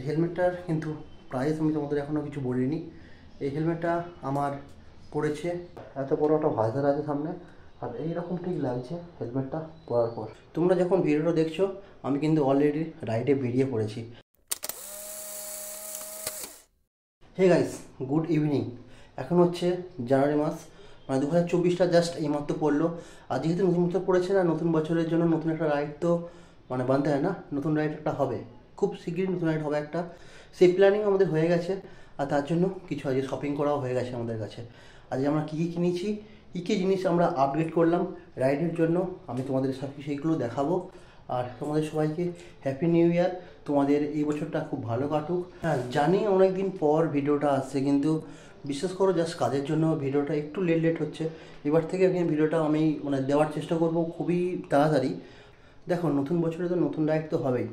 হেলমেটটার কিন্তু প্রাইস আমি তোমাদের এখনও কিছু বলিনি। এই হেলমেটটা আমার পড়েছে, এত বড় একটা ভাইজার আছে সামনে, আর এইরকম ঠিক লাগছে হেলমেটটা পরার পর। তোমরা যখন ভিডিওটা দেখছো আমি কিন্তু অলরেডি রাইডে বেরিয়ে পড়েছি। Hey guys, good evening. এখন হচ্ছে জানুয়ারি মাস, মানে 2024টা জাস্ট এইমাত্র পড়লো। আর যেহেতু নতুন বছর পড়েছে না, নতুন বছরের জন্য নতুন একটা রাইড তো মানে বানতে হয় না, নতুন রাইড একটা হবে, খুব শীঘ্রই নতুন রাইড হবে একটা। সেই প্ল্যানিং আমাদের হয়ে গেছে, আর তার জন্য কিছু আজকে শপিং করাও হয়ে গেছে আমাদের কাছে। আজকে আমরা কী কী কিনেছি, কী কী জিনিস আমরা আপগ্রেড করলাম রাইডের জন্য, আমি তোমাদের সব কিছু সেইগুলো দেখাবো। আর তোমাদের সবাইকে হ্যাপি নিউ ইয়ার, তোমাদের এই বছরটা খুব ভালো কাটুক। হ্যাঁ জানি অনেক দিন পর ভিডিওটা আসছে, কিন্তু বিশেষ করে জাস্ট কাজের জন্য ভিডিওটা একটু লেট হচ্ছে। এবার থেকে ভিডিওটা আমি মানে দেওয়ার চেষ্টা করব খুবই তাড়াতাড়ি। দেখো নতুন বছরে তো নতুন রাইড তো হবেই,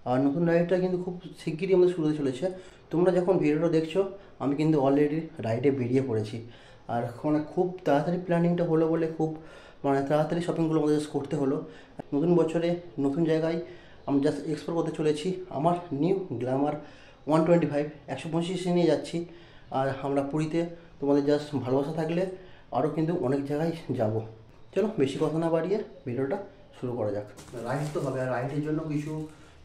আর নতুন রাইডটা কিন্তু খুব শিগগিরই আমাদের শুরু হতে চলেছে। তোমরা যখন ভিডিওটা দেখছো আমি কিন্তু অলরেডি রাইডে বেরিয়ে পড়েছি, আর মানে খুব তাড়াতাড়ি প্ল্যানিংটা হলো বলে খুব মানে তাড়াতাড়ি শপিংগুলো আমাদের জাস্ট করতে হলো। নতুন বছরে নতুন জায়গায় আমি জাস্ট এক্সপ্লোর করতে চলেছি আমার নিউ গ্ল্যামার 125 125 নিয়ে যাচ্ছি। আর আমরা পুরীতে তোমাদের জাস্ট ভালোবাসা থাকলে আরও কিন্তু অনেক জায়গায় যাব। চলো বেশি কথা না বাড়িয়ে ভিডিওটা শুরু করা যাক। রাইড তো হবে, আর রাইডের জন্য কিছু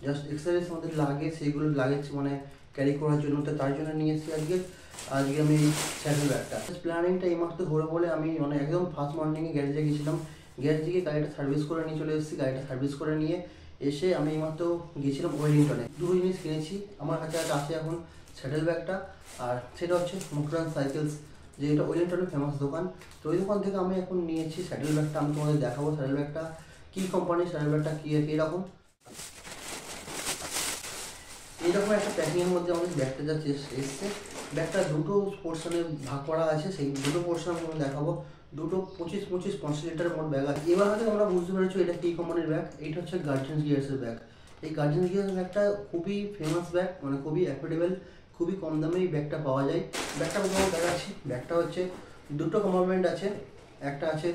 জাস্ট এক্সারসাইজ আমাদের লাগে, সেইগুলো লাগে মানে ক্যারি করার জন্য, তো তার জন্য নিয়ে এসেছি আজকে আমি এই স্যাডেল ব্যাগটা। প্ল্যানিংটা এই মাত্র হলো বলে আমি মানে একদম ফার্স্ট মর্নিংয়ে গ্যারেজে গিয়েছিলাম, গ্যারেজে গিয়ে গাড়িটা সার্ভিস করে নিয়ে চলে এসেছি। গাড়িটা সার্ভিস করে নিয়ে এসে আমি এইমাত্র গিয়েছিলাম ওয়েলিংটনে। দুটো জিনিস কিনেছি আমার কাছে, আছে এখন স্যাডেল ব্যাগটা, আর সেটা হচ্ছে মুকরান সাইকেলস, যে এটা ওয়েলিংটনের ফেমাস দোকান। তো ওই দোকান থেকে আমি এখন নিয়েছি স্যাডেল ব্যাগটা। আমি তোমাদের দেখাবো স্যাডেল ব্যাগটা কী কোম্পানির, স্যাডেল ব্যাগটা কী কীরকম। এইরকম একটা প্যাকিংয়ের মধ্যে আমাদের ব্যাগটা যা এসছে। ব্যাগটা দুটো পোর্শনে ভাগ করা আছে, সেই দুটো পোর্শন আমি দেখাবো। দুটো 25-50 লিটারের মোট ব্যাগ আছে। এবার হয়তো তোমরা বুঝতে পেরেছো এটা কী কোম্পানির ব্যাগ। এইটা হচ্ছে গার্জিয়ান্স গিয়ার্সের ব্যাগ। এই গার্জিয়ান্স গিয়ার্স ব্যাগটা খুবই ফেমাস ব্যাগ, মানে খুবই অ্যাফোর্ডেবল, খুবই কম দামে এই ব্যাগটা পাওয়া যায়। ব্যাগটা তোমার দেখাচ্ছি। ব্যাগটা হচ্ছে দুটো কম্পার্টমেন্ট আছে, একটা আছে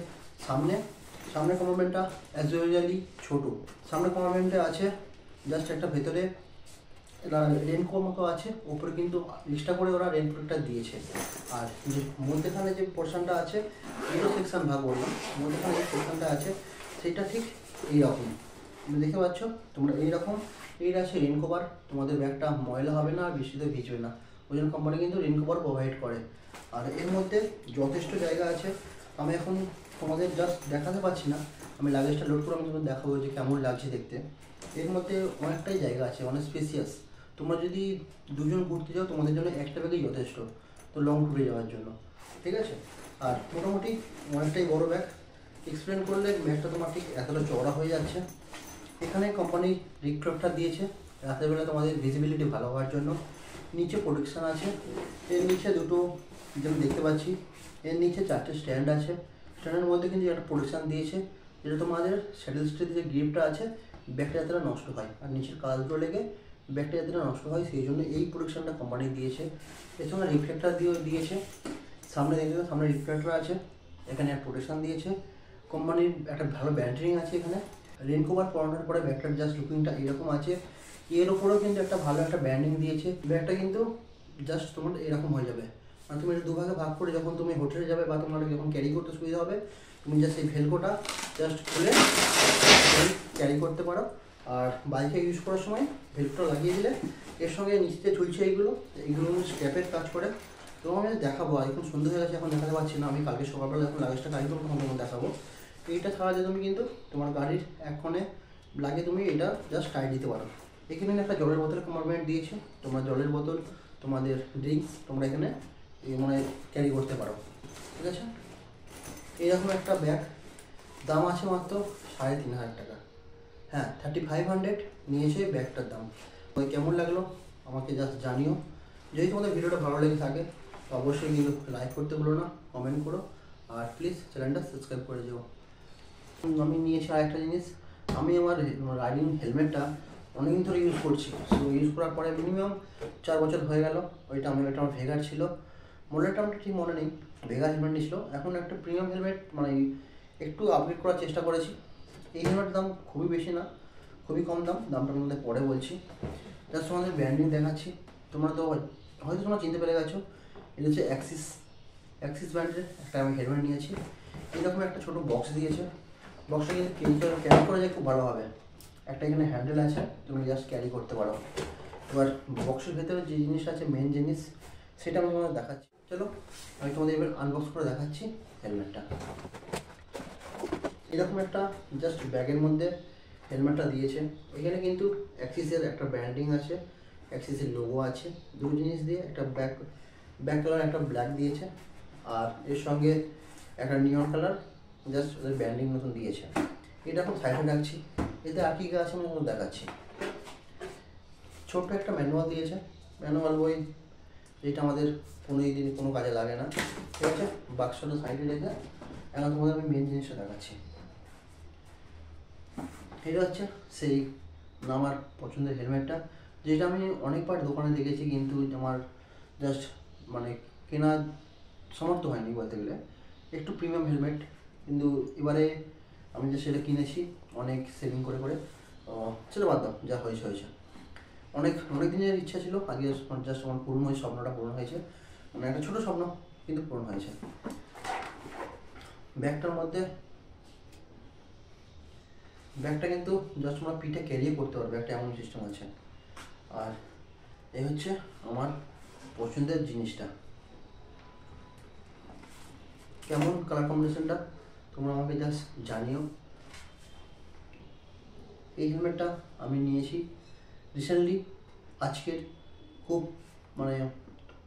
সামনে কম্পার্টমেন্টটা অ্যাজ ইউজুয়ালি ছোটো। সামনে কম্পার্টমেন্টে আছে জাস্ট একটা ভেতরে রেনকোর মতো আছে, উপরে কিন্তু এক্সট্রা করে ওরা রেনকোটটা দিয়েছে। আর যে মধ্যেখানে যে পোর্শনটা আছে, দুটো সেকশন ভাগ করলাম, মধ্যেখানে যে সেকশনটা আছে সেটা ঠিক এইরকম দেখতে পাচ্ছ তোমরা। এইরকম এইটা আছে রেন কভার, তোমাদের ব্যাগটা ময়লা হবে না আর বৃষ্টিতে ভিজবে না, ওই জন্য কোম্পানি কিন্তু রেন কভার প্রোভাইড করে। আর এর মধ্যে যথেষ্ট জায়গা আছে। আমি এখন তোমাদের জাস্ট দেখাতে পারছি না, আমি লাগেজটা লোড করে আমি তোমাদের দেখাবো যে কেমন লাগছে দেখতে। এর মধ্যে অনেকটাই জায়গা আছে, অনেক স্পেসিয়াস। তোমরা যদি দুজন ঘুরতে যাও তোমাদের জন্য একটা ব্যাগই যথেষ্ট, তো লং ট্যুরে যাওয়ার জন্য, ঠিক আছে। আর মোটামুটি অনেকটাই বড় ব্যাগ। এক্সপ্লেন করলে ব্যাগটা তোমার ঠিক এতটা চওড়া হয়ে যাচ্ছে। এখানে কোম্পানি রিফ্লেক্টর দিয়েছে রাতের বেলা তোমাদের ভিজিবিলিটি ভালো হওয়ার জন্য। নিচে প্রোটেকশান আছে, এর নিচে দুটো যেমন দেখতে পাচ্ছি, এর নিচে 4টে স্ট্যান্ড আছে। স্ট্যান্ডের মধ্যে কিন্তু একটা প্রোটেকশান দিয়েছে, যেটা তোমাদের স্যাডেল স্ট্রিটের যে গ্রিপটা আছে ব্যাগটা যাতে নষ্ট হয়, আর নিচের কাজগুলো লেগে ব্যাগটা যাতে নষ্ট হয় সেই জন্য এই প্রোটেকশানটা কোম্পানি দিয়েছে। এছাড়া রিফ্লেক্টর দিয়েছে সামনে, দেখবে সামনে রিফ্লেক্টর আছে, এখানে একটা প্রোটেকশান দিয়েছে। কোম্পানির একটা ভালো ব্যাটারিং আছে এখানে। রেন কভার পরানোর পরে ব্যাগটার জাস্ট লুকিংটা এরকম আছে। এর ওপরেও কিন্তু একটা ভালো একটা ব্যান্ডিং দিয়েছে। ব্যাগটা কিন্তু জাস্ট তোমার এরকম হয়ে যাবে, মানে তুমি এটা দুভাগে ভাগ করে যখন তুমি হোটেলে যাবে বা তোমার যখন ক্যারি করতে সুবিধা হবে, তুমি জাস্ট এই ভেলকোটা জাস্ট খুলে ক্যারি করতে পারো। আর বাইকে ইউজ করার সময় ভেলকোটা লাগিয়ে দিলে এর সঙ্গে নিচে ঝুলছে এইগুলো স্ট্র্যাপের কাজ করে। তো আমি দেখাবো, এখন সন্ধ্যে হয়ে গেছে এখন দেখাতে পারছি না, আমি কালকে সকালবেলা যখন লাগেজটা গাড়ি করবো তখন তোমাকে দেখাবো। এইটা ছাড়া যে তুমি কিন্তু তোমার গাড়ির এক কোণে লাগিয়ে তুমি এটা জাস্ট টাইট দিতে পারো। এখানে একটা জলের বোতলের কম্পার্টমেন্ট দিয়েছে, তোমরা জলের বোতল তোমাদের ড্রিঙ্কস তোমরা এখানে মানে ক্যারি করতে পারো, ঠিক আছে। এইরকম একটা ব্যাগ, দাম আছে মাত্র 3,500 টাকা। হ্যাঁ 3500 নিয়েছে ব্যাগটার দাম। ওই কেমন লাগলো আমাকে জাস্ট জানিও। যদি তোমাদের ভিডিওটা ভালো লেগে থাকে তো অবশ্যই কিন্তু লাইক করতে ভুলো না, কমেন্ট করো, আর প্লিজ চ্যানেলটা সাবস্ক্রাইব করে যেও। আমি নিয়েছি আর একটা জিনিস, আমি আমার রাইডিং হেলমেটটা অনেকদিন ধরে ইউজ করছি। সো ইউজ করার পরে মিনিমাম 4 বছর হয়ে গেল। ওইটা আমার ভেগার ছিল, মডেলটা আমার ঠিক মনে নেই, ভেগার হেলমেট নিয়েছিল। এখন একটা প্রিমিয়াম হেলমেট মানে একটু আপগ্রেড করার চেষ্টা করেছি। এই হেলমেটের দাম খুবই বেশি না, খুবই কম দাম, দামটার মধ্যে পরে বলছি। জাস্ট তোমাদের ব্র্যান্ডিং দেখাচ্ছি। তোমরা তো হয়তো তোমরা চিনতে পেরে গেছো, এটা হচ্ছে অ্যাক্সিস ব্র্যান্ডের একটা আমি হেলমেট নিয়েছি। এরকম একটা ছোটো বক্স দিয়েছে, বক্সটা কিন্তু ক্যারি করা যায় খুব ভালোভাবে। একটা এখানে হ্যান্ডেল আছে, তুমি জাস্ট ক্যারি করতে পারো। এবার বক্সের ভেতরে যে জিনিসটা আছে, মেন জিনিস, সেটা আমি তোমাদের দেখাচ্ছি। চলো আমি তোমাদের এবার আনবক্স করে দেখাচ্ছি হেলমেটটা। এরকম একটা জাস্ট ব্যাগের মধ্যে হেলমেটটা দিয়েছে। এখানে কিন্তু অ্যাক্সিসের একটা ব্র্যান্ডিং আছে, অ্যাক্সিসের লোগো আছে, দুটো জিনিস দিয়ে একটা ব্যাক কালার একটা ব্ল্যাক দিয়েছে, আর এর সঙ্গে একটা নিয়ন কালার জাস্ট ওদের ব্র্যান্ডিং মতন দিয়েছে। এটা এখন সাইডে রাখছি। এতে আর কি আছে আমি তোমাকে দেখাচ্ছি। ছোট্ট একটা ম্যানুয়াল দিয়েছে, ম্যানুয়াল বই, যেটা আমাদের কোনো দিন কোনো কাজে লাগে না। ঠিক আছে, বাক্সটা সাইডে রেখে এখন তোমাদের আমি মেন জিনিসটা দেখাচ্ছি। এটা হচ্ছে সেই আমার পছন্দের হেলমেটটা, যেটা আমি অনেকবার দোকানে দেখেছি কিন্তু আমার জাস্ট মানে কেনার সামর্থ্য হয়নি বলতে গেলে। একটু প্রিমিয়াম হেলমেট, কিন্তু এবারে আমি যে সেটা কিনেছি অনেক সেভিং করে করে। সেটা বাদ দাও, যা হয়েছে হয়েছে। অনেক দিনের ইচ্ছা ছিল, আগে জাস্ট আমার পূরণ হয়েছে, স্বপ্নটা পূরণ হয়েছে। মানে একটা ছোটো স্বপ্ন, কিন্তু পূরণ হয়েছে। ব্যাগটা কিন্তু জাস্ট তোমরা পিঠে ক্যারিও করতে পারবে, একটা এমন সিস্টেম আছে। আর এই হচ্ছে আমার পছন্দের জিনিসটা। কেমন কালার কম্বিনেশনটা তোমরা আমাকে জাস্ট জানিও। এই হেলমেটটা আমি নিয়েছি রিসেন্টলি, আজকের খুব মানে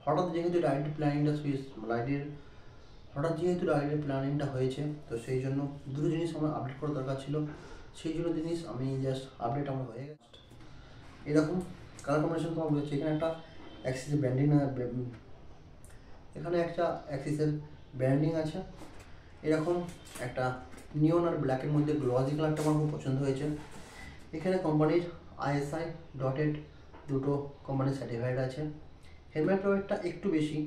হঠাৎ যেহেতু রাইডের প্ল্যানিংটা হয়েছে, তো সেই জন্য দুটো জিনিস আমার আপডেট করা দরকার ছিল। সেই জন্য জিনিস আমি জাস্ট আপডেট আমার হয়ে গেছে। এরকম কালার কম্বিনেশন তোমার বলেছে। এখানে একটা অ্যাক্সিসের ব্র্যান্ডিং আছে। এরকম একটা নিয়ন আর ব্ল্যাকের মধ্যে গ্লসি কালারটা আমার খুব পছন্দ হয়েছে। এখানে কোম্পানির ISI ডটেড দুটো কোম্পানির সার্টিফাইড আছে। হেলমেট ওয়েটটা একটু বেশি,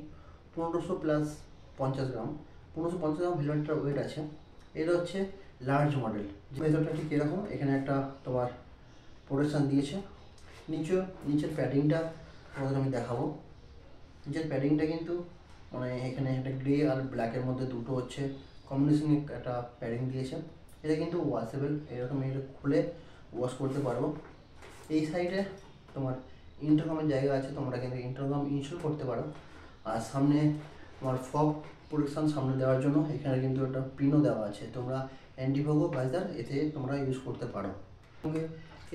1500+50 গ্রাম, 1550 গ্রাম হেলমেটটার ওয়েট আছে। এটা হচ্ছে লার্জ মডেল। ভেতরটা ঠিক এরকম। এখানে একটা তোমার প্রোটেকশান দিয়েছে। নিচের প্যাডিংটা তোমাদের আমি দেখাবো। নিচের প্যাডিংটা কিন্তু মানে এখানে একটা গ্রে আর ব্ল্যাকের মধ্যে দুটো হচ্ছে কম্বিনেশন একটা প্যাডিং দিয়েছে। এটা কিন্তু ওয়াশেবল, এরকম এটা খুলে ওয়াশ করতে পারবো। এই সাইডে তোমার ইন্টারকমের জায়গা আছে, তোমরা কিন্তু ইন্টারকম ইনস্টল করতে পারো। আর সামনে তোমার ফগ প্রোটেকশন সামনে দেওয়ার জন্য এখানে কিন্তু একটা পিনও দেওয়া আছে, তোমরা অ্যান্টিফগও ভাইজার এতে তোমরা ইউজ করতে পারো। সঙ্গে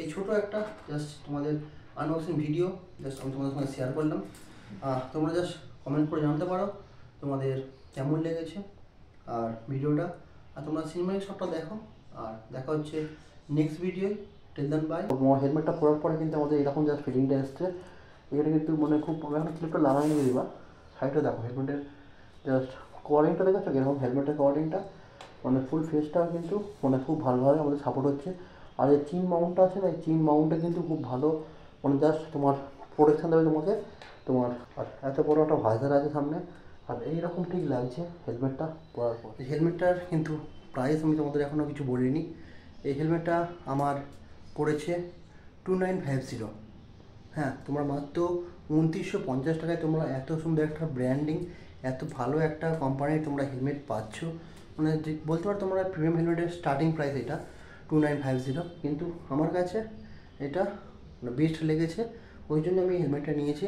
এই ছোটো একটা জাস্ট তোমাদের আনবক্সিং ভিডিও জাস্ট আমি তোমাদের সঙ্গে শেয়ার করলাম। তোমরা জাস্ট কমেন্ট করে জানতে পারো তোমাদের কেমন লেগেছে আর ভিডিওটা। আর তোমরা সিনেমাটিক শটটা দেখো। আর দেখা হচ্ছে নেক্সট ভিডিওয়। Till then bye. হেলমেটটা পরার পরে কিন্তু আমাদের এরকম জাস্ট ফিটিংটা এসছে। এখানে কিন্তু মানে খুব এখন ক্লিপটা লাগাই নিয়ে দিবা। সাইডটা দেখো, হেলমেটের জাস্ট কভারিংটা দেখেছো এরকম, হেলমেটের কভারিংটা মানে ফুল ফেসটা কিন্তু মানে খুব ভালোভাবে আমাদের সাপোর্ট হচ্ছে। আর এই চিন মাউন্টটা আছে না, এই চিন মাউন্টটা কিন্তু খুব ভালো, মানে জাস্ট তোমার প্রোটেকশান দেবে তোমাকে। তোমার আর এত বড় একটা ভাইজার আছে সামনে। আর এইরকম ঠিক লাগছে হেলমেটটা পরার পর। এই হেলমেটটার কিন্তু প্রাইস আমি তোমাদের এখনও কিছু বলিনি। এই হেলমেটটা আমার পড়েছে 2950। হ্যাঁ, তোমরা মাত্র 2950 টাকায় তোমরা এত সুন্দর একটা ব্র্যান্ডিং, এত ভালো একটা কোম্পানির তোমরা হেলমেট পাচ্ছ। মানে বলতে পারো তোমরা প্রিমিয়াম হেলমেটের স্টার্টিং প্রাইস এটা 2950, কিন্তু আমার কাছে এটা বেস্ট লেগেছে, ওই জন্য আমি হেলমেটটা নিয়েছি।